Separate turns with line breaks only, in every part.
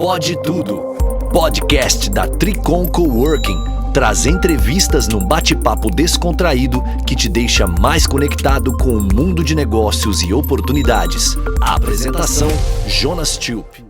Pode Tudo, podcast da Tricon Coworking, traz entrevistas num bate-papo descontraído que te deixa mais conectado com o mundo de negócios e oportunidades. A apresentação, Jonas Tube.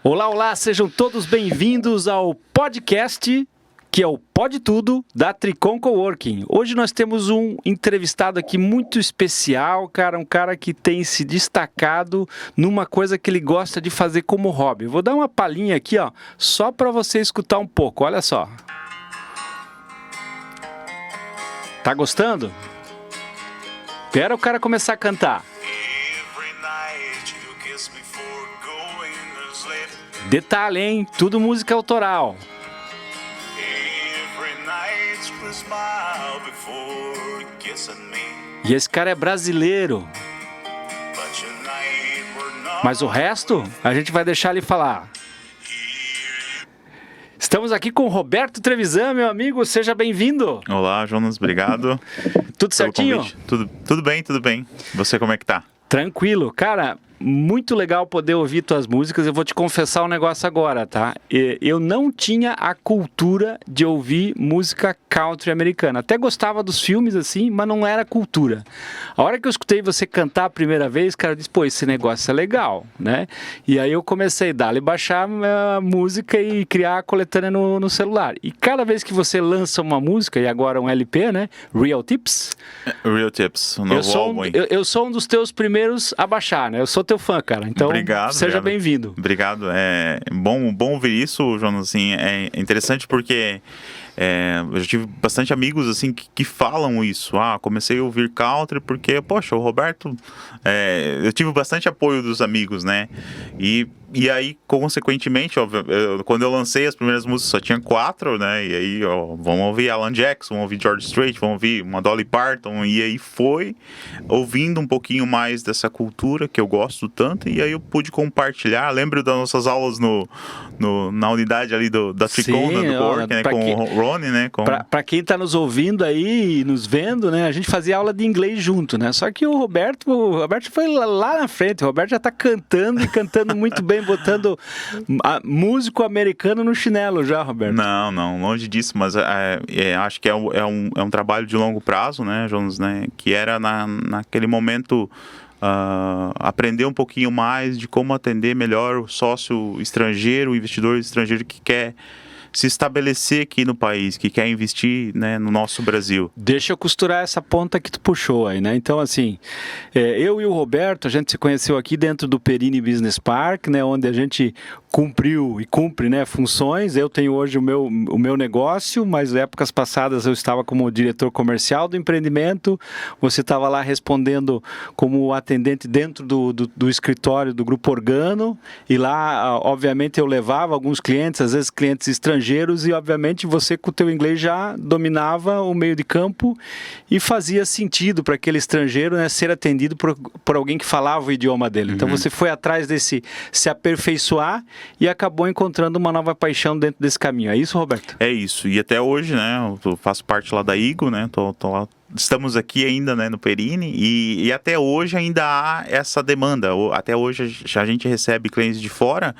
Olá, sejam todos bem-vindos ao podcast, que é o Pode Tudo, da Tricon Coworking. Hoje nós temos um entrevistado aqui muito especial, um cara que tem se destacado numa coisa que ele gosta de fazer como hobby. Vou dar uma palhinha aqui, só para você escutar um pouco, olha só. Tá gostando? Espera o cara começar a cantar. Detalhe, hein? Tudo música autoral. E esse cara é brasileiro. Mas o resto, a gente vai deixar ele falar. Estamos aqui com o Roberto Trevisan, meu amigo. Seja bem-vindo.
Olá, Jonas. Obrigado.
Tudo certinho?
Tudo bem. Você, como é que tá?
Tranquilo. Cara, muito legal poder ouvir tuas músicas. Eu vou te confessar um negócio agora, tá? Eu não tinha a cultura de ouvir música country americana. Até gostava dos filmes, assim, mas não era cultura. A hora que eu escutei você cantar a primeira vez, cara, eu disse, pô, esse negócio é legal, né? E aí eu comecei a dar-lhe baixar a música e criar a coletânea no celular. E cada vez que você lança uma música, e agora um LP, né? Real Tips.
Real Tips, o novo álbum.
Eu sou um dos teus primeiros a baixar, né? Eu sou teu fã, cara. Então, seja bem-vindo.
Obrigado. É bom ouvir isso, Jonas. Assim, é interessante porque eu já tive bastante amigos assim que falam isso. Comecei a ouvir country porque, poxa, o Roberto... eu tive bastante apoio dos amigos, né? E aí, consequentemente, quando eu lancei as primeiras músicas, só tinha 4, né? E aí, vamos ouvir Alan Jackson, vamos ouvir George Strait, vamos ouvir uma Dolly Parton. E aí foi ouvindo um pouquinho mais dessa cultura que eu gosto tanto. E aí eu pude compartilhar. Lembro das nossas aulas na unidade ali da Tricon, do Coworking, né? Com o Rony, né?
Pra quem tá nos ouvindo aí e nos vendo, né? A gente fazia aula de inglês junto, né? Só que o Roberto foi lá na frente. O Roberto já tá cantando e cantando muito bem, botando músico americano no chinelo já, Roberto.
Não, longe disso, mas acho que é um trabalho de longo prazo, né, Jonas, né, que era naquele momento aprender um pouquinho mais de como atender melhor o sócio estrangeiro, o investidor estrangeiro que quer se estabelecer aqui no país, que quer investir, né, no nosso Brasil.
Deixa eu costurar essa ponta que tu puxou aí, né? Então, assim, eu e o Roberto, a gente se conheceu aqui dentro do Perini Business Park, né, onde a gente cumpriu e cumpre, né, funções. Eu tenho hoje o meu negócio, mas épocas passadas eu estava como diretor comercial do empreendimento. Você estava lá respondendo como atendente dentro do escritório do Grupo Organo, e lá, obviamente, eu levava alguns clientes, às vezes clientes estrangeiros, e obviamente você com o teu inglês já dominava o meio de campo e fazia sentido para aquele estrangeiro, né, ser atendido por alguém que falava o idioma dele. Então você foi atrás desse se aperfeiçoar e acabou encontrando uma nova paixão dentro desse caminho. É isso, Roberto? É
isso. E até hoje, né, eu faço parte lá da Igo, né, tô lá. Estamos aqui ainda, né, no Perini, e até hoje ainda há essa demanda. Até hoje a gente recebe clientes de fora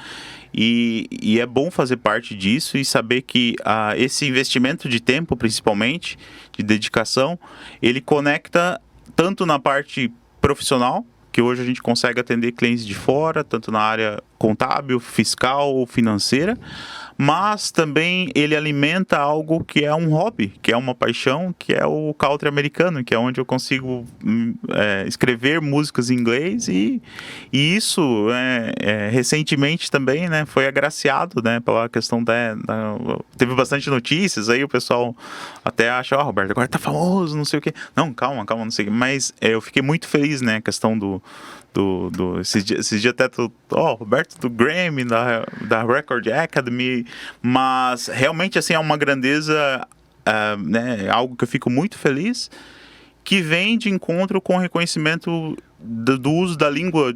e é bom fazer parte disso e saber que esse investimento de tempo, principalmente, de dedicação, ele conecta tanto na parte profissional, que hoje a gente consegue atender clientes de fora, tanto na área contábil, fiscal ou financeira, mas também ele alimenta algo que é um hobby, que é uma paixão, que é o country americano, que é onde eu consigo escrever músicas em inglês e isso recentemente também, né, foi agraciado, né, pela questão teve bastante notícias, aí o pessoal até acha, Roberto, agora tá famoso, não sei o quê. Não, calma, não sei o quê. Mas eu fiquei muito feliz, né, a questão esses dias até Roberto do Grammy, da Record Academy, mas realmente assim é uma grandeza, né, algo que eu fico muito feliz, que vem de encontro com o reconhecimento do uso da língua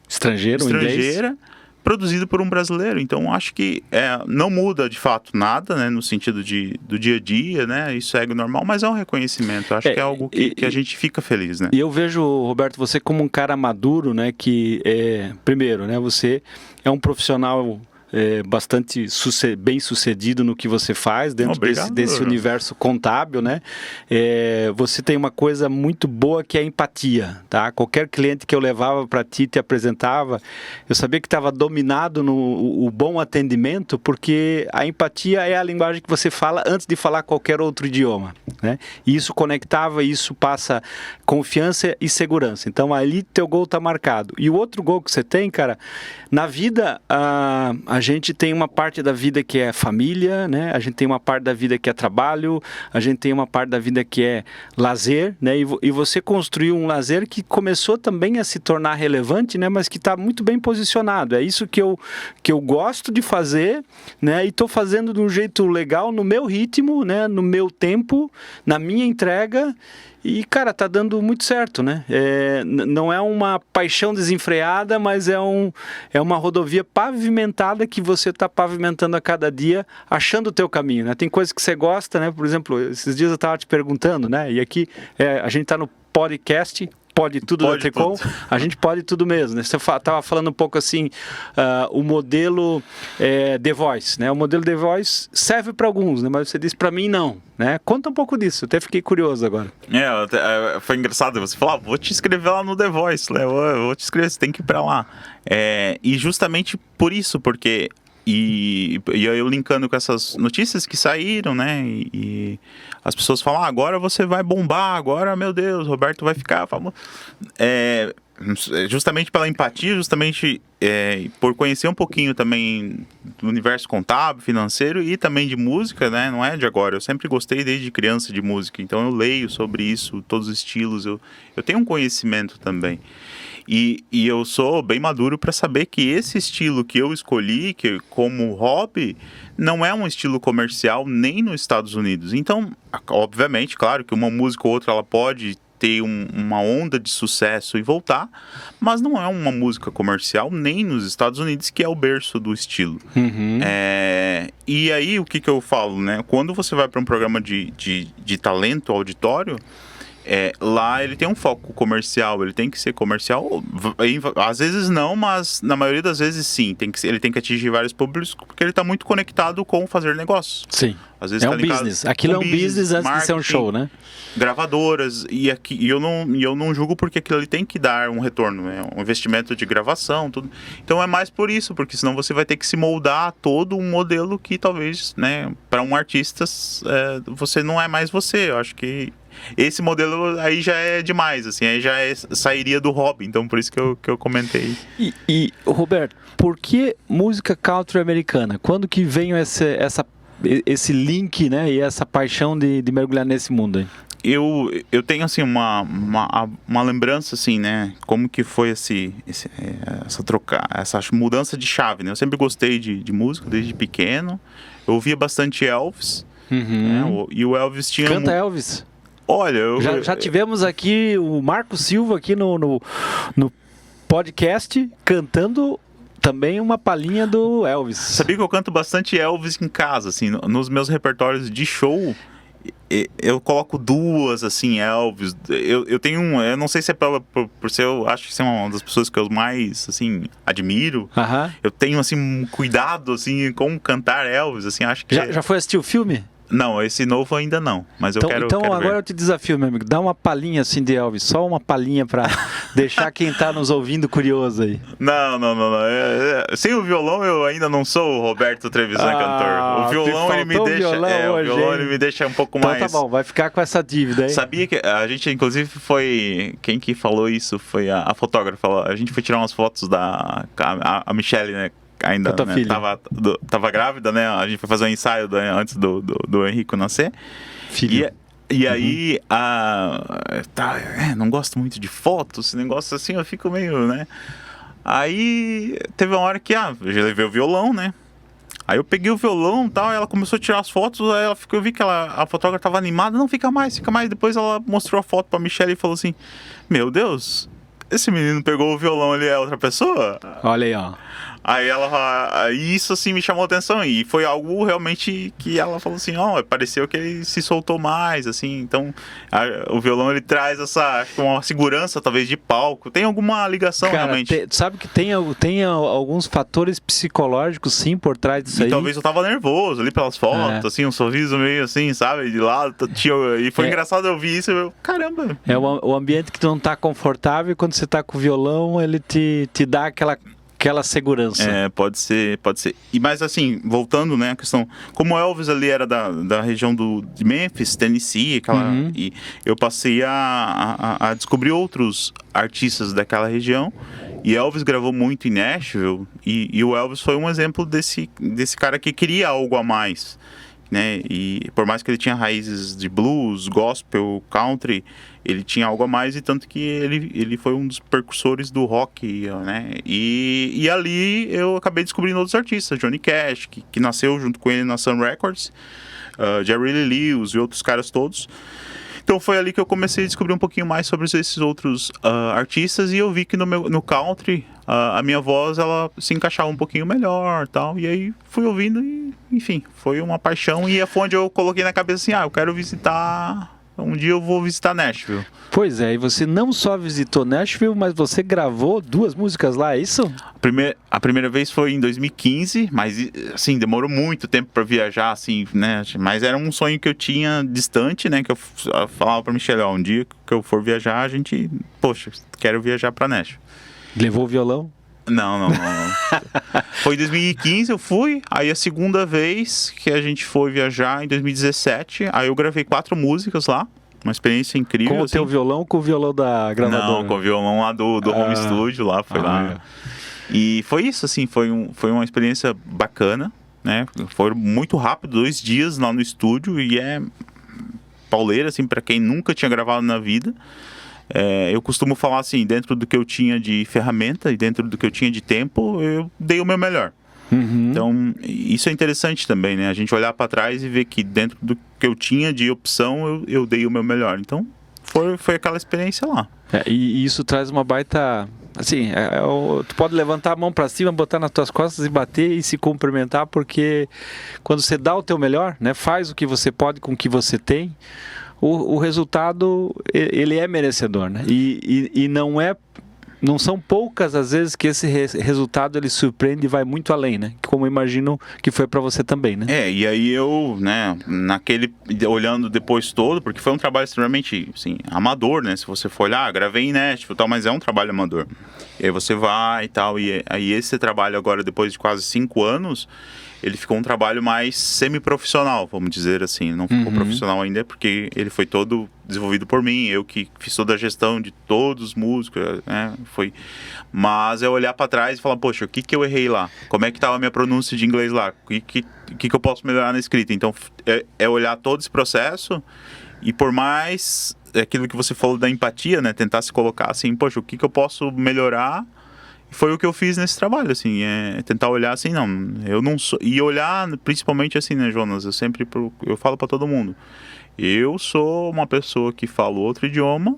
estrangeira produzido por um brasileiro. Então, acho que não muda, de fato, nada, né, no sentido do dia a dia, né, isso segue normal, mas é um reconhecimento. Acho que é algo que a gente fica feliz, né.
E eu vejo, Roberto, você como um cara maduro, né, que, primeiro, né, você é um profissional bastante bem sucedido no que você faz dentro desse universo contábil, né? Você tem uma coisa muito boa que é a empatia, tá? Qualquer cliente que eu levava para ti, te apresentava, eu sabia que estava dominado no bom atendimento, porque a empatia é a linguagem que você fala antes de falar qualquer outro idioma, né? E isso conectava, isso passa confiança e segurança. Então ali teu gol está marcado. E o outro gol que você tem, cara, na vida a gente tem uma parte da vida que é família, né? A gente tem uma parte da vida que é trabalho, a gente tem uma parte da vida que é lazer, né? E você construiu um lazer que começou também a se tornar relevante, né? Mas que está muito bem posicionado. É isso que eu gosto de fazer, né? E estou fazendo de um jeito legal, no meu ritmo, né? No meu tempo, na minha entrega. E, cara, tá dando muito certo, né? Não é uma paixão desenfreada, mas é uma rodovia pavimentada que você tá pavimentando a cada dia, achando o teu caminho, né? Tem coisas que você gosta, né? Por exemplo, esses dias eu tava te perguntando, né? E aqui a gente tá no podcast... Pode tudo da Tricom, a gente pode tudo mesmo, né? Você estava falando um pouco assim, o modelo The Voice, né? O modelo The Voice serve para alguns, né? Mas você disse para mim não, né? Conta um pouco disso, eu até fiquei curioso agora.
Foi engraçado, você falou, vou te inscrever lá no The Voice, né? Eu vou te inscrever, você tem que ir para lá. E justamente por isso, porque... E eu linkando com essas notícias que saíram, né? E as pessoas falam, agora você vai bombar, agora, meu Deus, Roberto vai ficar famoso. Justamente pela empatia, justamente por conhecer um pouquinho também do universo contábil, financeiro e também de música, né? Não é de agora, eu sempre gostei desde criança de música, então eu leio sobre isso, todos os estilos, eu tenho um conhecimento também. E eu sou bem maduro para saber que esse estilo que eu escolhi que como hobby não é um estilo comercial nem nos Estados Unidos. Então, obviamente, claro que uma música ou outra ela pode ter uma onda de sucesso e voltar, mas não é uma música comercial nem nos Estados Unidos, que é o berço do estilo.
Uhum.
E aí, o que eu falo, né? Quando você vai para um programa de talento auditório, lá ele tem um foco comercial, ele tem que ser comercial, às vezes não, mas na maioria das vezes sim, ele tem que atingir vários públicos, porque ele está muito conectado com fazer negócios.
Sim,
às vezes
um business, aquilo é um business antes de ser um show, né? Gravadoras,
e eu não julgo porque aquilo ali tem que dar um retorno, né? Um investimento de gravação, tudo. Então é mais por isso, porque senão você vai ter que se moldar a todo um modelo que talvez, né, para um artista, você não é mais você. Eu acho que esse modelo aí já é demais, assim, aí já sairia do hobby, então por isso que eu comentei.
E Roberto, por que música country americana? Quando que veio esse link, né, e essa paixão de mergulhar nesse mundo aí?
Eu tenho, assim, uma lembrança, assim, né, como que foi essa mudança de chave, né, eu sempre gostei de música desde pequeno, eu ouvia bastante Elvis, né, e o Elvis tinha...
Canta Elvis?
Olha,
já tivemos aqui o Marco Silva aqui no podcast cantando também uma palhinha do Elvis.
Sabia que eu canto bastante Elvis em casa, assim, nos meus repertórios de show, eu coloco duas, assim, Elvis. Eu tenho eu não sei se é por ser, eu acho que você é uma das pessoas que eu mais, assim, admiro. Eu tenho, assim, um cuidado, assim, com cantar Elvis, assim, acho que...
Já foi assistir o filme?
Não, esse novo ainda não, mas eu quero
agora
ver.
Eu te desafio, meu amigo, dá uma palhinha assim de Elvis, só uma palhinha pra deixar quem tá nos ouvindo curioso aí.
Não. Sem o violão eu ainda não sou o Roberto Trevisan cantor. O violão ele me deixa, ele me deixa um pouco mais.
Então tá bom, vai ficar com essa dívida aí.
Sabia que a gente inclusive foi, quem que falou isso foi a fotógrafa, a gente foi tirar umas fotos a Michelle, né? Ainda, né, tava grávida, né? A gente foi fazer um ensaio antes do Henrico nascer.
Filho.
E aí, não gosto muito de fotos, esse negócio assim, eu fico meio, né? Aí teve uma hora que, eu já levei o violão, né? Aí eu peguei o violão e tal, ela começou a tirar as fotos, aí eu vi que a fotógrafa tava animada, não, fica mais. Depois ela mostrou a foto pra Michelle e falou assim, meu Deus, esse menino pegou o violão, ele é outra pessoa?
Olha aí, ó.
Aí isso assim me chamou a atenção e foi algo realmente que ela falou assim, pareceu que ele se soltou mais, assim, então o violão ele traz acho que uma segurança talvez de palco, tem alguma ligação realmente.
Sabe que tem alguns fatores psicológicos sim por trás disso aí.
Talvez eu tava nervoso ali pelas fotos, assim, um sorriso meio assim, sabe, de lado, e foi engraçado eu ouvir isso, caramba.
É o ambiente que tu não tá confortável e quando você tá com o violão ele te dá aquela segurança.
Pode ser. Mas assim, voltando, né, a questão, como Elvis ali era da região de Memphis, Tennessee, e eu passei a descobrir outros artistas daquela região, e Elvis gravou muito em Nashville, e o Elvis foi um exemplo desse cara que queria algo a mais, né, e por mais que ele tinha raízes de blues, gospel, country, ele tinha algo a mais, e tanto que ele foi um dos precursores do rock, né? E ali eu acabei descobrindo outros artistas, Johnny Cash, que nasceu junto com ele na Sun Records, Jerry Lee Lewis e outros caras todos. Então foi ali que eu comecei a descobrir um pouquinho mais sobre esses outros artistas, e eu vi que no country a minha voz ela se encaixava um pouquinho melhor, tal. E aí fui ouvindo e, enfim, foi uma paixão, e foi onde eu coloquei na cabeça assim, eu quero visitar. Um dia eu vou visitar Nashville.
Pois é, e você não só visitou Nashville, mas você gravou 2 músicas lá, é isso?
A primeira vez foi em 2015, mas assim, demorou muito tempo para viajar, assim, né? Mas era um sonho que eu tinha distante, né? Que eu falava para Michelle, um dia que eu for viajar, quero viajar para Nashville.
Levou o violão?
Não. Foi em 2015 eu fui, aí a segunda vez que a gente foi viajar em 2017, aí eu gravei 4 músicas lá, uma experiência incrível.
Com o teu violão ou com o violão da gravadora?
Não, com o violão lá do home studio lá, foi lá. E foi isso, assim, foi uma experiência bacana, né? Foi muito rápido, 2 dias lá no estúdio, e é pauleira, assim, pra quem nunca tinha gravado na vida. Eu costumo falar assim, dentro do que eu tinha de ferramenta e dentro do que eu tinha de tempo, eu dei o meu melhor. Então, isso é interessante também, né? A gente olhar para trás e ver que dentro do que eu tinha de opção, eu dei o meu melhor. Então, foi aquela experiência lá.
E isso traz uma baita... Assim, tu pode levantar a mão para cima, botar nas tuas costas e bater e se cumprimentar, porque quando você dá o teu melhor, né? Faz o que você pode com o que você tem, o resultado, ele é merecedor, né? E não são poucas as vezes que esse resultado ele surpreende e vai muito além, né? Como eu imagino que foi para você também, né?
E aí eu, né, olhando depois todo, porque foi um trabalho extremamente, assim, amador, né? Se você for olhar, gravei em Nashville e tal, mas é um trabalho amador. E aí você vai e tal, e aí esse trabalho agora, depois de quase 5 anos, ele ficou um trabalho mais semi-profissional, vamos dizer assim. Não ficou profissional ainda, porque ele foi todo desenvolvido por mim, eu que fiz toda a gestão de todos os músicos, né? Mas é olhar para trás e falar, poxa, o que eu errei lá? Como é que estava a minha pronúncia de inglês lá? O que eu posso melhorar na escrita? Então, é olhar todo esse processo, e por mais aquilo que você falou da empatia, né? Tentar se colocar assim, poxa, o que eu posso melhorar? Foi o que eu fiz nesse trabalho, assim, tentar olhar assim, não, eu não sou, e olhar principalmente assim, né, Jonas, eu falo pra todo mundo, eu sou uma pessoa que fala outro idioma,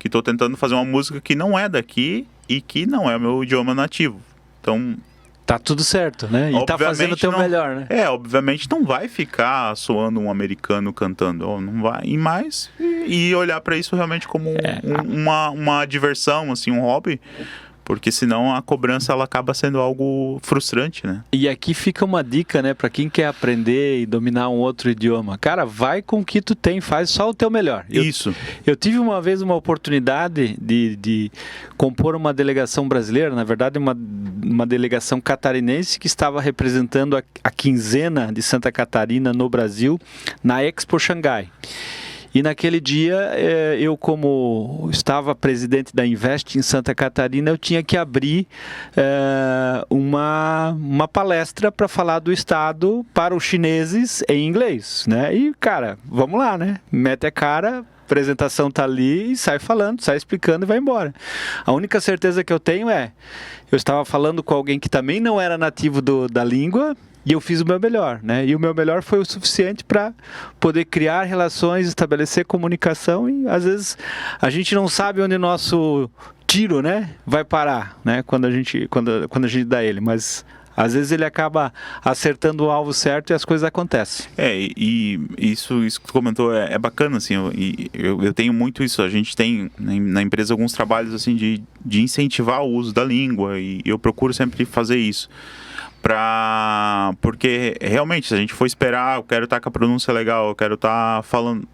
que tô tentando fazer uma música que não é daqui e que não é o meu idioma nativo, então...
Tá tudo certo, né? E tá fazendo o teu melhor, né?
Obviamente não vai ficar soando um americano cantando, não vai, e olhar pra isso realmente como uma diversão, assim, um hobby, porque senão a cobrança ela acaba sendo algo frustrante, né?
E aqui fica uma dica, né, para quem quer aprender e dominar um outro idioma. Cara, vai com o que tu tem, faz só o teu melhor.
Isso.
Eu tive uma vez uma oportunidade de compor uma delegação brasileira, na verdade uma delegação catarinense que estava representando a quinzena de Santa Catarina no Brasil, na Expo Xangai. E naquele dia, eu como estava presidente da Invest em Santa Catarina, eu tinha que abrir uma palestra para falar do Estado para os chineses em inglês, né? E, cara, vamos lá, né? Mete a cara, a apresentação tá ali e sai falando, sai explicando e vai embora. A única certeza que eu tenho eu estava falando com alguém que também não era nativo da língua, e eu fiz o meu melhor, né? E o meu melhor foi o suficiente para poder criar relações, estabelecer comunicação, e às vezes a gente não sabe onde nosso tiro, né, vai parar, né, quando a gente dá ele, mas às vezes ele acaba acertando o alvo certo e as coisas acontecem.
E isso que tu comentou é bacana, assim, eu tenho muito isso. A gente tem na empresa alguns trabalhos, assim, de incentivar o uso da língua, e eu procuro sempre fazer isso. Porque realmente, se a gente for esperar, eu quero estar com a pronúncia legal, eu quero estar falando,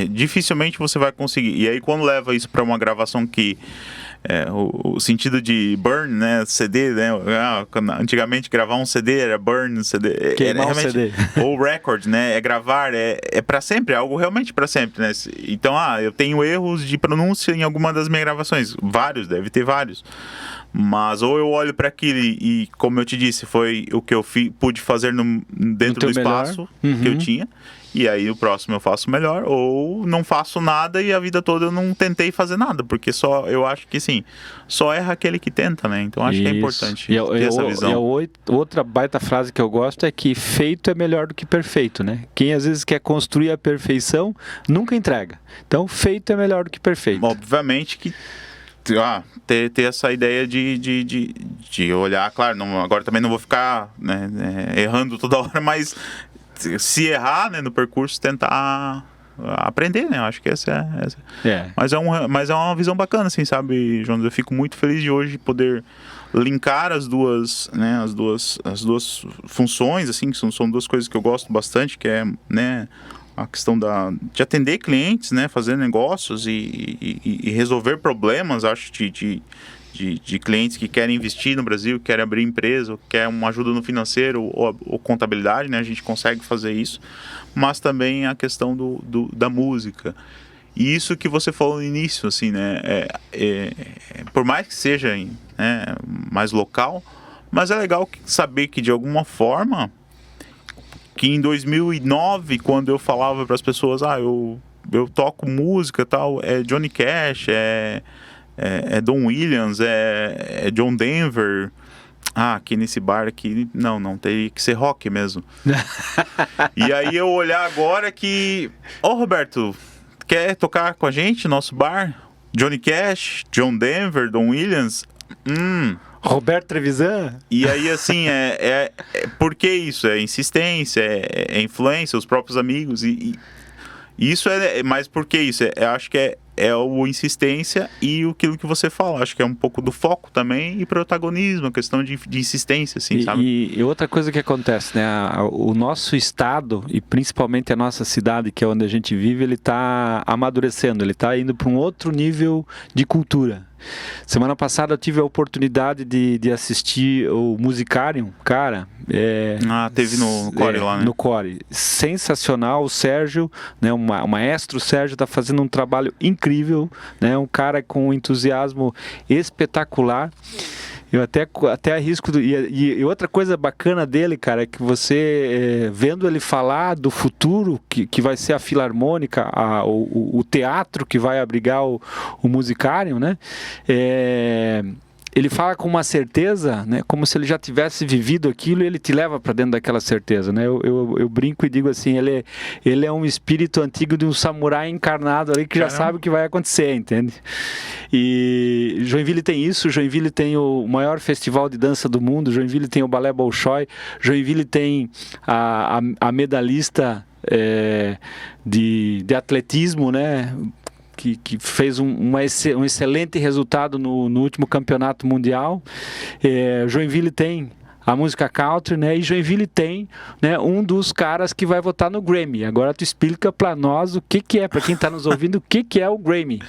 dificilmente você vai conseguir. E aí quando leva isso para uma gravação que o sentido de burn, né, CD, né, antigamente gravar um CD era burn, CD,
queimar um CD.
Ou record, né, é gravar, é para sempre, é algo realmente para sempre, né. Então, eu tenho erros de pronúncia em alguma das minhas gravações, vários, deve ter vários. Mas ou eu olho para aquilo e, como eu te disse, foi o que eu pude fazer dentro do espaço que eu tinha. E aí o próximo eu faço melhor, ou não faço nada e a vida toda eu não tentei fazer nada, porque eu acho que sim, só erra aquele que tenta, né? Então acho que é importante ter essa visão.
E outra baita frase que eu gosto é que feito é melhor do que perfeito, né? Quem às vezes quer construir a perfeição, nunca entrega. Então feito é melhor do que perfeito.
Obviamente que ter essa ideia de olhar, claro, agora também não vou ficar, né, errando toda hora, mas se errar, né, no percurso, tentar aprender, né? Eu acho que essa é. Mas é uma visão bacana, assim, sabe, Jonas? Eu fico muito feliz de hoje poder linkar as duas, né, as duas funções, assim, que são duas coisas que eu gosto bastante, que é, né, a questão de atender clientes, né, fazer negócios e resolver problemas, acho, de clientes que querem investir no Brasil, querem abrir empresa, ou querem uma ajuda no financeiro ou contabilidade, né, a gente consegue fazer isso, mas também a questão da música. E isso que você falou no início, assim, né, por mais que seja, né, mais local, mas é legal saber que, de alguma forma, que em 2009, quando eu falava para as pessoas, eu toco música e tal, é Johnny Cash, é Don Williams, é John Denver. Aqui nesse bar aqui, não, teria que ser rock mesmo. E aí eu olhar agora que, Roberto, quer tocar com a gente, nosso bar? Johnny Cash, John Denver, Don Williams?
Roberto Trevisan?
E aí, assim, por que isso? É insistência, é influência, os próprios amigos, e isso mas por que isso? Eu acho que é o insistência e aquilo que você fala. Acho que é um pouco do foco também e protagonismo, a questão de insistência, assim, sabe?
E outra coisa que acontece, né? O nosso estado, e principalmente a nossa cidade, que é onde a gente vive, ele está amadurecendo, ele está indo para um outro nível de cultura. Semana passada eu tive a oportunidade de assistir o Musicarium, cara.
Teve no Core lá, né?
No Core. Sensacional, o Sérgio, né, o maestro Sérgio está fazendo um trabalho incrível, né, um cara com um entusiasmo espetacular. Eu até arrisco. E outra coisa bacana dele, cara, é que você, vendo ele falar do futuro, que vai ser a Filarmônica, o teatro que vai abrigar o Musicarium, né? Ele fala com uma certeza, né, como se ele já tivesse vivido aquilo, e ele te leva para dentro daquela certeza, né? Eu brinco e digo assim, ele é um espírito antigo de um samurai encarnado ali que já sabe o que vai acontecer, entende? E Joinville tem isso, Joinville tem o maior festival de dança do mundo, Joinville tem o Balé Bolshoi, Joinville tem a medalhista de atletismo, né? Que fez um excelente resultado no último campeonato mundial. Joinville tem a música country, né? E Joinville tem, né, um dos caras que vai votar no Grammy. Agora tu explica para nós o que é, para quem está nos ouvindo, o que é o Grammy.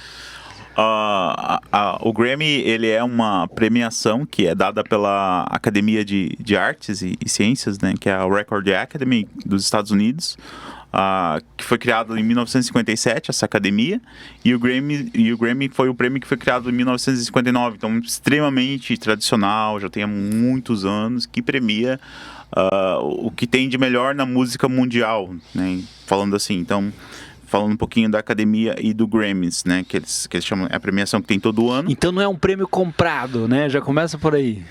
O Grammy, ele é uma premiação que é dada pela Academia de Artes e Ciências, né, que é a Record Academy dos Estados Unidos, que foi criado em 1957, essa academia, e o Grammy foi o prêmio que foi criado em 1959, então extremamente tradicional, já tem há muitos anos, que premia o que tem de melhor na música mundial, né, falando assim. Então, falando um pouquinho da academia e do Grammys, né, que eles chamam, é a premiação que tem todo ano.
Então não é um prêmio comprado, né? Já começa por aí.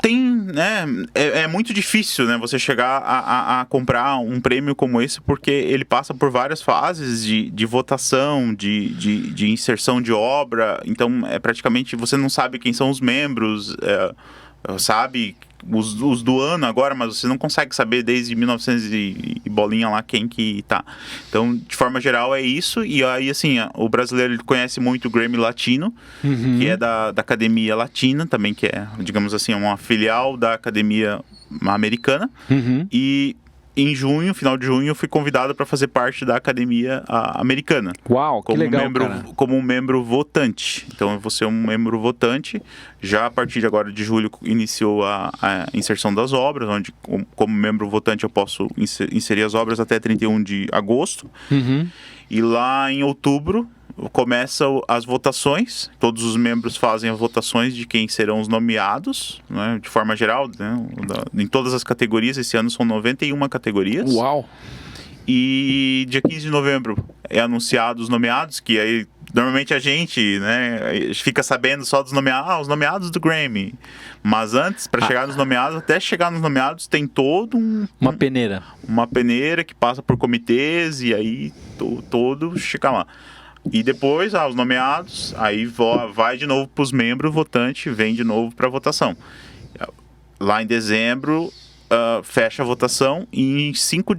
Tem, né? É muito difícil, né? Você chegar a comprar um prêmio como esse, porque ele passa por várias fases de votação, de inserção de obra. Então, praticamente você não sabe quem são os membros, sabe os do ano agora, mas você não consegue saber desde 1900 e bolinha lá quem que tá. Então, de forma geral, é isso. E aí, assim, o brasileiro ele conhece muito o Grammy Latino, que é da Academia Latina também, que é, digamos assim, uma filial da Academia Americana. E em junho, final de junho, eu fui convidado para fazer parte da Academia Americana.
Uau, que legal, cara.
Como um membro votante. Então, eu vou ser um membro votante. Já a partir de agora, de julho, iniciou a inserção das obras, onde, como membro votante, eu posso inserir as obras até 31 de agosto. E lá em outubro, começam as votações. Todos os membros fazem as votações de quem serão os nomeados, né, de forma geral, né, em todas as categorias. Esse ano são 91 categorias.
Uau!
E dia 15 de novembro é anunciado os nomeados, que aí normalmente a gente, né, fica sabendo só dos nomeados, os nomeados do Grammy. Mas antes, para chegar nos nomeados, até chegar nos nomeados, tem todo
uma peneira.
Uma peneira que passa por comitês e aí todo chega lá. E depois, os nomeados, aí vai de novo para os membros votantes, vem de novo para a votação. Lá em dezembro, fecha a votação e em 5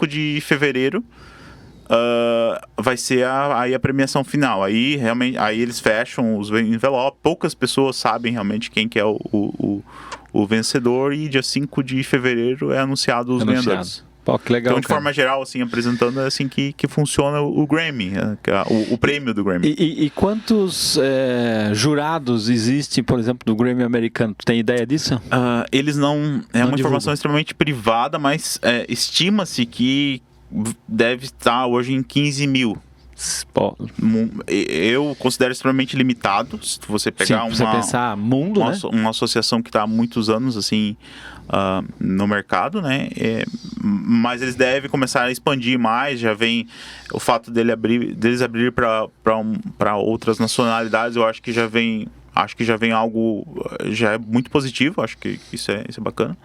de fevereiro vai ser a premiação final. Aí, realmente, aí eles fecham os envelopes, poucas pessoas sabem realmente quem que é o vencedor e dia 5 de fevereiro é anunciado os ganhadores.
Pô, que legal,
então, de forma geral, assim, apresentando, é assim que funciona o Grammy, o prêmio do Grammy.
E quantos jurados existem, por exemplo, do Grammy americano? Tu tem ideia disso?
Eles não... É uma informação extremamente privada, mas estima-se que deve estar hoje em 15 mil.
Pô.
Eu considero extremamente limitado. Se você pegar
você pensar mundo, né?
Uma associação que está há muitos anos, assim... no mercado, né? Mas eles devem começar a expandir mais. Já vem o fato deles abrir para outras nacionalidades. Eu acho que já vem algo já é muito positivo. Acho que isso é bacana.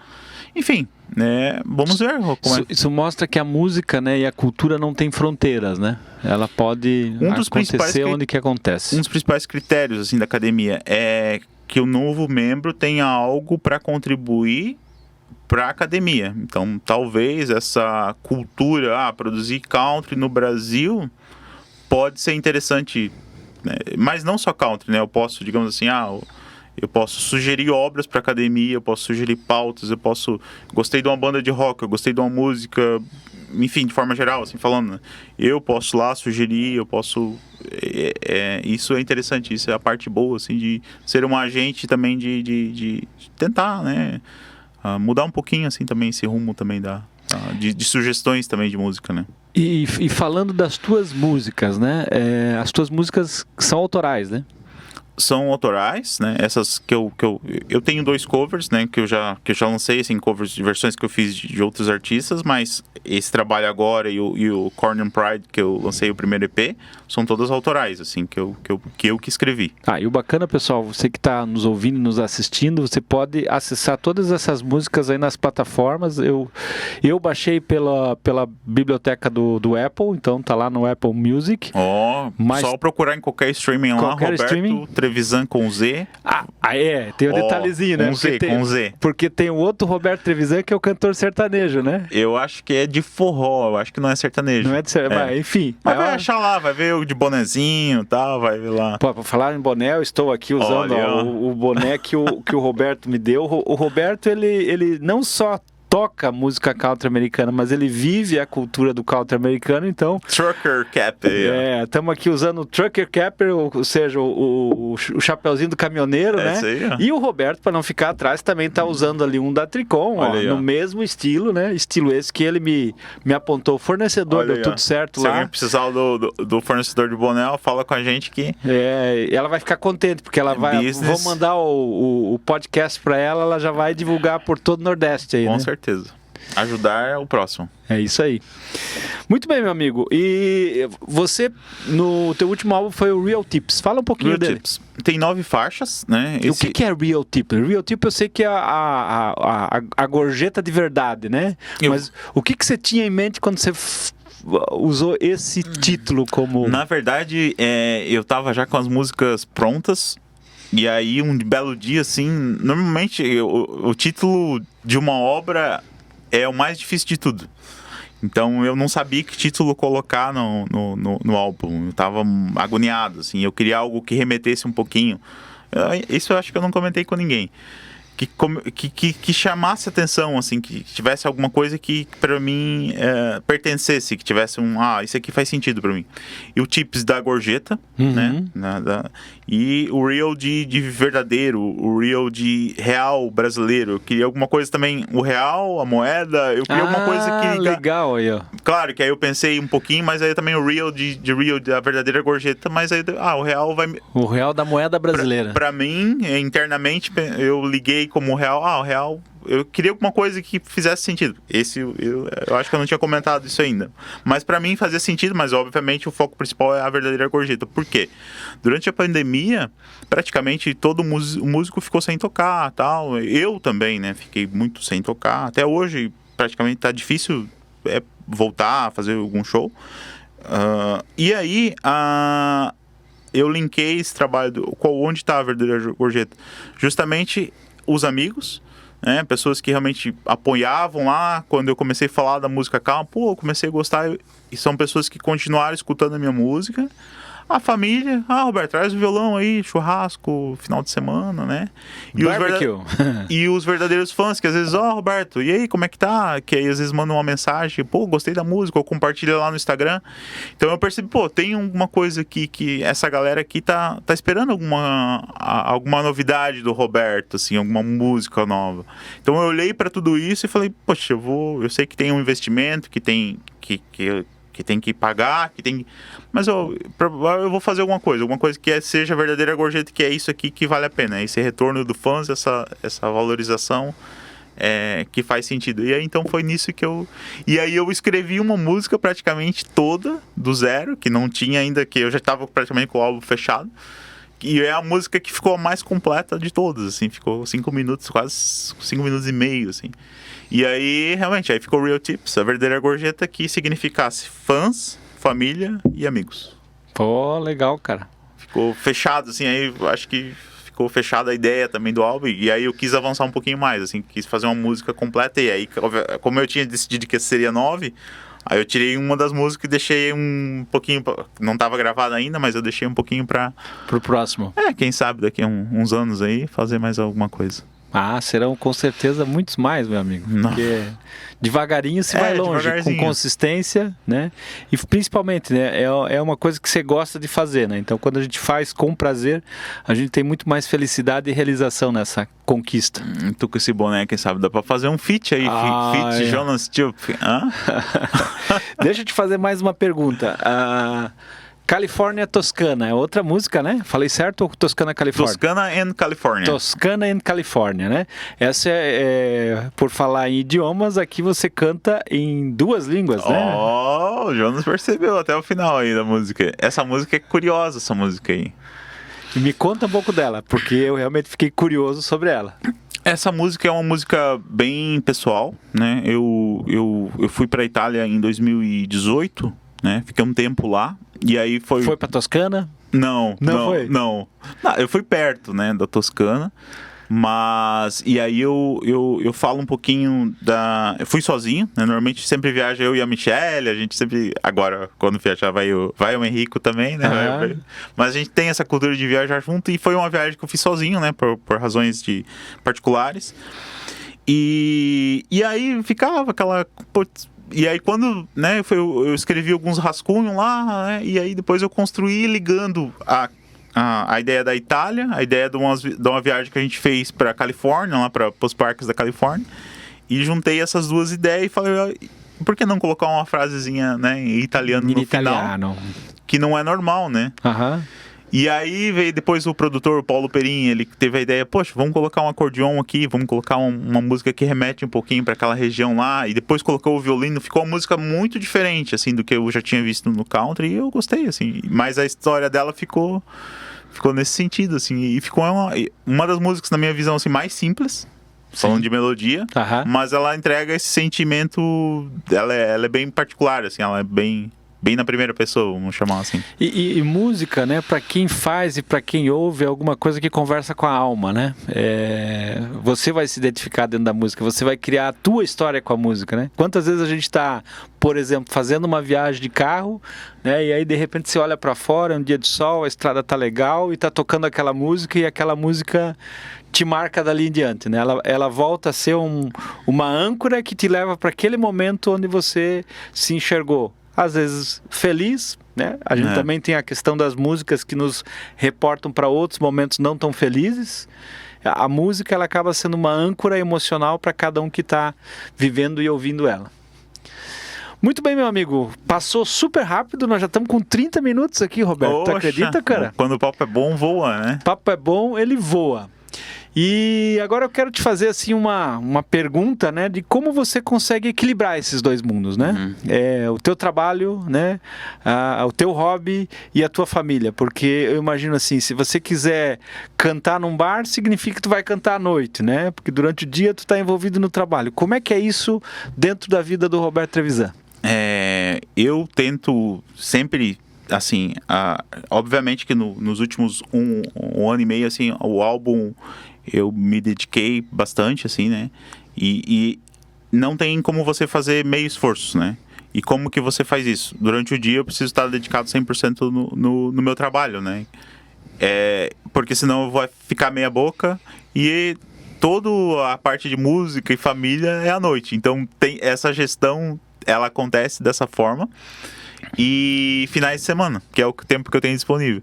Enfim, né? Vamos ver como é.
Isso mostra que a música, né, e a cultura não tem fronteiras, né? Ela pode acontecer onde que acontece.
Um dos principais critérios assim da academia é que o novo membro tenha algo para contribuir para a academia. Então, talvez essa cultura, produzir country no Brasil pode ser interessante, né? Mas não só country, né? Eu posso, digamos assim, eu posso sugerir obras para a academia, eu posso sugerir pautas, gostei de uma banda de rock, eu gostei de uma música, enfim, de forma geral, assim, falando, né? Eu posso lá sugerir, eu posso... isso é interessante, isso é a parte boa, assim, de ser um agente também de tentar, né? Mudar um pouquinho, assim, também esse rumo também de sugestões também de música, né?
E falando das tuas músicas, né? As tuas músicas são autorais, né?
São autorais, né? Essas que eu tenho 2 covers, né? Que eu já lancei, assim, covers de versões que eu fiz de outros artistas, mas esse trabalho agora e o Corn and Pride, que eu lancei o primeiro EP, são todas autorais, assim, que eu escrevi.
E o bacana, pessoal, você que está nos ouvindo e nos assistindo, você pode acessar todas essas músicas aí nas plataformas. Eu baixei pela biblioteca do Apple, então tá lá no Apple Music.
Só procurar em qualquer streaming lá, Roberto Trevisan com Z.
Tem um detalhezinho, né?
Com Z.
Porque tem o outro Roberto Trevisan que é o cantor sertanejo, né?
Eu acho que é de forró, eu acho que não é sertanejo.
Não é de sertanejo, mas enfim.
Mas vai achar lá, vai ver o de bonezinho e tal, vai ver lá.
Pô, pra falar em boné, eu estou aqui usando o boné que o Roberto me deu. O Roberto, ele não só toca música country americana, mas ele vive a cultura do country americano, então...
Trucker Cap.
Estamos aqui usando o Trucker Cap, ou seja, o chapeuzinho do caminhoneiro, né?
Isso aí,
E o Roberto, para não ficar atrás, também está usando ali um da Tricon, no mesmo estilo, né? Estilo esse que ele me apontou. O fornecedor deu tudo certo lá.
Se alguém precisar do fornecedor de boné, fala com a gente que...
ela vai ficar contente, porque ela vai... Vou mandar o podcast para ela já vai divulgar por todo o Nordeste aí,
Com
né?
certeza. Ajudar o próximo.
É isso aí. Muito bem, meu amigo. E você, no teu último álbum foi o Real Tips. Fala um pouquinho
Real
dele.
Tips. Tem 9 faixas, né?
E o que é Real Tip? Real Tip eu sei que é a gorjeta de verdade, né? Mas o que você tinha em mente quando você usou esse título como...
Na verdade, eu tava já com as músicas prontas. E aí, um belo dia, assim... Normalmente, o título de uma obra é o mais difícil de tudo. Então, eu não sabia que título colocar no álbum. Eu tava agoniado, assim. Eu queria algo que remetesse um pouquinho. Isso eu acho que eu não comentei com ninguém. Que chamasse atenção, assim, que tivesse alguma coisa que pra mim pertencesse, que tivesse isso aqui faz sentido pra mim. E o Tips da gorjeta, né? E o Real de verdadeiro, o Real de real brasileiro. Eu queria alguma coisa também, o real, a moeda, eu queria alguma coisa que...
legal aí, ó.
Claro que aí eu pensei um pouquinho, mas aí também o Real de Real da verdadeira gorjeta, mas aí, o real vai...
O real da moeda brasileira.
Pra mim, internamente, eu liguei como real, o real, eu queria alguma coisa que fizesse sentido. Eu acho que eu não tinha comentado isso ainda. Mas pra mim fazia sentido, mas obviamente o foco principal é a verdadeira gorjeta. Por quê? Durante a pandemia, praticamente todo músico ficou sem tocar, tal. Eu também, né? Fiquei muito sem tocar. Até hoje, praticamente tá difícil voltar a fazer algum show. E aí, eu linkei esse trabalho onde está a verdadeira gorjeta? Justamente os amigos, né? Pessoas que realmente apoiavam lá quando eu comecei a falar da música calma. Eu comecei a gostar, e são pessoas que continuaram escutando a minha música. A família, Roberto, traz o violão aí, churrasco, final de semana, né? E os verdadeiros fãs, que às vezes, Roberto, e aí, como é que tá? Que aí às vezes mandam uma mensagem, gostei da música, ou compartilha lá no Instagram. Então eu percebi, tem alguma coisa aqui que essa galera aqui tá esperando alguma novidade do Roberto, assim, alguma música nova. Então eu olhei pra tudo isso e falei, poxa, eu sei que tem um investimento, que tem que pagar, mas eu vou fazer alguma coisa que seja a verdadeira gorjeta, que é isso aqui que vale a pena, esse retorno do fãs, essa valorização que faz sentido. E aí então foi nisso e aí eu escrevi uma música praticamente toda do zero, que não tinha ainda, que eu já estava praticamente com o álbum fechado, e é a música que ficou a mais completa de todas, assim, ficou 5 minutos, quase 5 minutos e meio, assim. E aí, realmente, aí ficou Real Tips, a verdadeira gorjeta, que significasse fãs, família e amigos.
Legal, cara.
Ficou fechado, assim, aí acho que ficou fechada a ideia também do álbum, e aí eu quis avançar um pouquinho mais, assim, quis fazer uma música completa, e aí, como eu tinha decidido que seria 9, aí eu tirei uma das músicas e deixei um pouquinho, não estava gravada ainda, mas eu deixei um pouquinho
pro próximo.
Quem sabe daqui a uns anos aí, fazer mais alguma coisa.
Serão com certeza muitos mais, meu amigo.
Não.
Porque devagarinho se vai longe, com consistência, né? E principalmente, né? É uma coisa que você gosta de fazer, né? Então, quando a gente faz com prazer, a gente tem muito mais felicidade e realização nessa conquista.
Tu com esse boné, quem sabe, dá pra fazer um feat aí, feat Jonas Tube.
Deixa eu te fazer mais uma pergunta. California Toscana é outra música, né? Falei certo ou Toscana Califórnia?
Toscana and California.
Toscana and California, né? Essa por falar em idiomas, aqui você canta em 2 línguas, né?
O Jonas percebeu até o final aí da música. Essa música é curiosa, essa música aí.
Me conta um pouco dela, porque eu realmente fiquei curioso sobre ela.
Essa música é uma música bem pessoal, né? Eu fui pra Itália em 2018, né? Fiquei um tempo lá. E aí foi
pra Toscana?
Não. Não, eu fui perto, né, da Toscana. Mas, e aí eu falo um pouquinho eu fui sozinho, né? Normalmente sempre viaja eu e a Michelle, a gente sempre, agora quando viajar vai o Henrico também, né? Mas a gente tem essa cultura de viajar junto, e foi uma viagem que eu fiz sozinho, né, por razões particulares. E aí ficava aquela... E aí quando, né, eu escrevi alguns rascunhos lá, né, e aí depois eu construí ligando a ideia da Itália, a ideia de uma viagem que a gente fez para Califórnia, lá para os parques da Califórnia, e juntei essas duas ideias e falei, por que não colocar uma frasezinha, né, em italiano no final, que não é normal, né? E aí veio depois o produtor, o Paulo Perin, ele teve a ideia, poxa, vamos colocar um acordeon aqui, vamos colocar uma música que remete um pouquinho para aquela região lá, e depois colocou o violino, ficou uma música muito diferente, assim, do que eu já tinha visto no country, e eu gostei, assim, mas a história dela ficou nesse sentido, assim, e ficou uma das músicas, na minha visão, assim, mais simples, falando de melodia, mas ela entrega esse sentimento, ela é bem particular, assim, ela é bem na primeira pessoa, vamos chamar assim.
E música, né, para quem faz e para quem ouve, é alguma coisa que conversa com a alma, né? Você vai se identificar dentro da música, você vai criar a tua história com a música, né? Quantas vezes a gente está, por exemplo, fazendo uma viagem de carro, né, e aí de repente você olha para fora, é um dia de sol, a estrada tá legal e tá tocando aquela música e aquela música te marca dali em diante, né? Ela volta a ser uma âncora que te leva para aquele momento onde você se enxergou. Às vezes feliz, né? A gente também tem a questão das músicas que nos reportam para outros momentos não tão felizes. A música, ela acaba sendo uma âncora emocional para cada um que está vivendo e ouvindo ela. Muito bem, meu amigo. Passou super rápido, nós já estamos com 30 minutos aqui, Roberto. Tu acredita, cara?
Quando o papo é bom, voa, né?
O papo é bom, ele voa. E agora eu quero te fazer assim uma pergunta, né, de como você consegue equilibrar esses dois mundos, né? O teu trabalho, né, o teu hobby e a tua família, porque eu imagino assim, se você quiser cantar num bar, significa que tu vai cantar à noite, né? Porque durante o dia tu está envolvido no trabalho. Como é que é isso dentro da vida do Roberto Trevisan?
Eu tento sempre, assim, obviamente que nos últimos um ano e meio, assim, o álbum eu me dediquei bastante, assim, né? E não tem como você fazer meio esforço, né? E como que você faz isso? Durante o dia eu preciso estar dedicado 100% no meu trabalho, né? Porque senão eu vou ficar meia boca e toda a parte de música e família é à noite. Então tem essa gestão, ela acontece dessa forma. E finais de semana, que é o tempo que eu tenho disponível.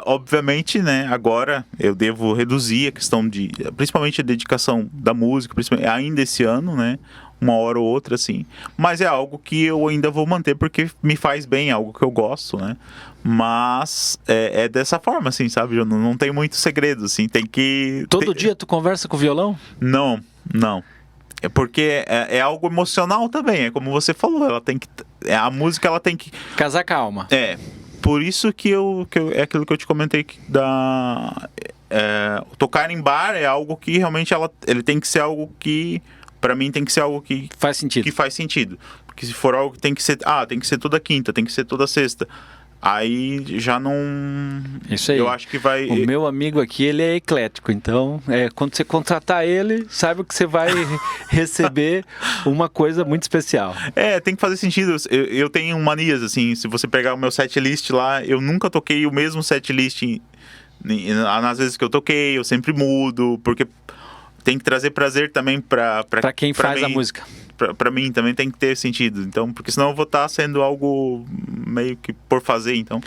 Obviamente, né, agora eu devo reduzir a questão principalmente a dedicação da música, principalmente ainda esse ano, né, uma hora ou outra, assim. Mas é algo que eu ainda vou manter porque me faz bem, é algo que eu gosto, né. Mas é dessa forma, assim, sabe? Não tem muito segredo, assim, tem que...
Todo dia tu conversa com o violão?
Não. Porque é algo emocional também, é como você falou, ela tem que... A música, ela tem que...
Casar com a alma.
Por isso que é aquilo que eu te comentei, tocar em bar é algo que realmente ele tem que ser algo que, pra mim, tem que ser algo que...
Faz sentido.
Que faz sentido. Porque se for algo que tem que ser toda quinta, tem que ser toda sexta. Aí já não...
Isso aí.
Eu acho que vai...
O meu amigo aqui, ele é eclético. Então, quando você contratar ele, saiba que você vai receber uma coisa muito especial.
Tem que fazer sentido. Eu tenho manias, assim. Se você pegar o meu setlist lá, eu nunca toquei o mesmo setlist nas vezes que eu toquei. Eu sempre mudo, porque tem que trazer prazer também pra
quem faz a música.
Pra mim também tem que ter sentido. Então, porque senão eu vou estar sendo algo meio que por fazer, então.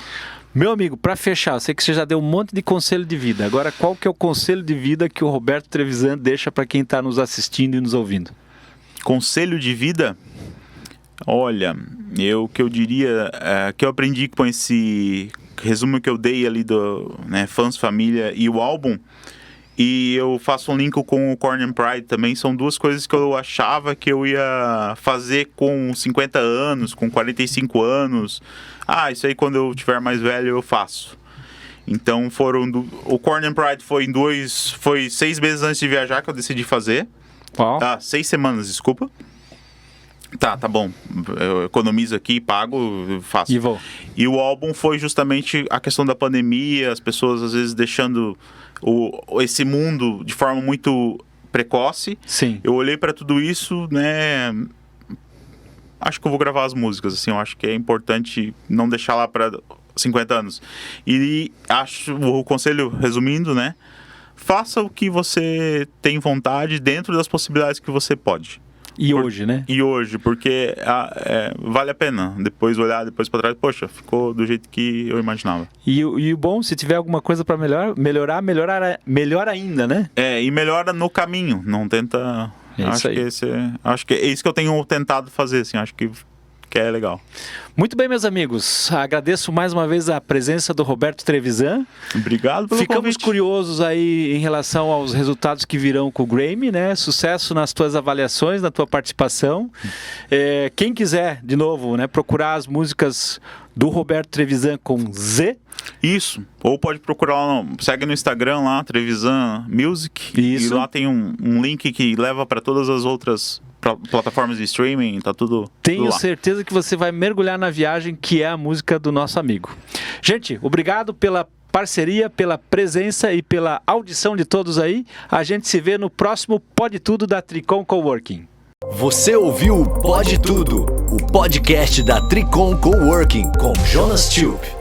Meu amigo, para fechar, eu sei que você já deu um monte de conselho de vida. Agora, qual que é o conselho de vida que o Roberto Trevisan deixa para quem está nos assistindo e nos ouvindo?
Conselho de vida? Olha, que eu diria, que eu aprendi com esse resumo que eu dei ali do Fãs, Família e o álbum, e eu faço um link com o Corn and Pride também. São duas coisas que eu achava que eu ia fazer com 50 anos, com 45 anos. Isso aí quando eu tiver mais velho eu faço. Então o Corn and Pride foi 6 meses antes de viajar que eu decidi fazer. 6 semanas, desculpa. Tá bom. Eu economizo aqui, pago, faço. E o álbum foi justamente a questão da pandemia, as pessoas às vezes deixando esse mundo de forma muito precoce.
Sim.
Eu olhei para tudo isso, né? Acho que eu vou gravar as músicas, assim. Eu acho que é importante não deixar lá para 50 anos. E acho o conselho, resumindo, né? Faça o que você tem vontade dentro das possibilidades que você pode.
Hoje, né?
E hoje, porque vale a pena depois olhar depois para trás, poxa, ficou do jeito que eu imaginava.
E o bom, se tiver alguma coisa para melhor ainda, né?
E melhora no caminho, não tenta... Acho que é isso que eu tenho tentado fazer, assim, acho que que é legal.
Muito bem, meus amigos. Agradeço mais uma vez a presença do Roberto Trevisan.
Obrigado pelo
Ficamos
convite.
curiosos aí em relação aos resultados que virão com o Grammy, né? Sucesso nas tuas avaliações, na tua participação. Quem quiser, de novo, né, procurar as músicas do Roberto Trevisan com Z.
Isso. Ou pode procurar lá, segue no Instagram lá, Trevisan Music.
Isso.
E lá tem um link que leva para todas as outras plataformas de streaming, tá tudo
Tenho
lá.
certeza que você vai mergulhar na viagem que é a música do nosso amigo. Gente, obrigado pela parceria, pela presença e pela audição de todos aí. A gente se vê no próximo Pode Tudo da Tricom Coworking.
Você ouviu o Pode Tudo, o podcast da Tricom Coworking com Jonas Tube.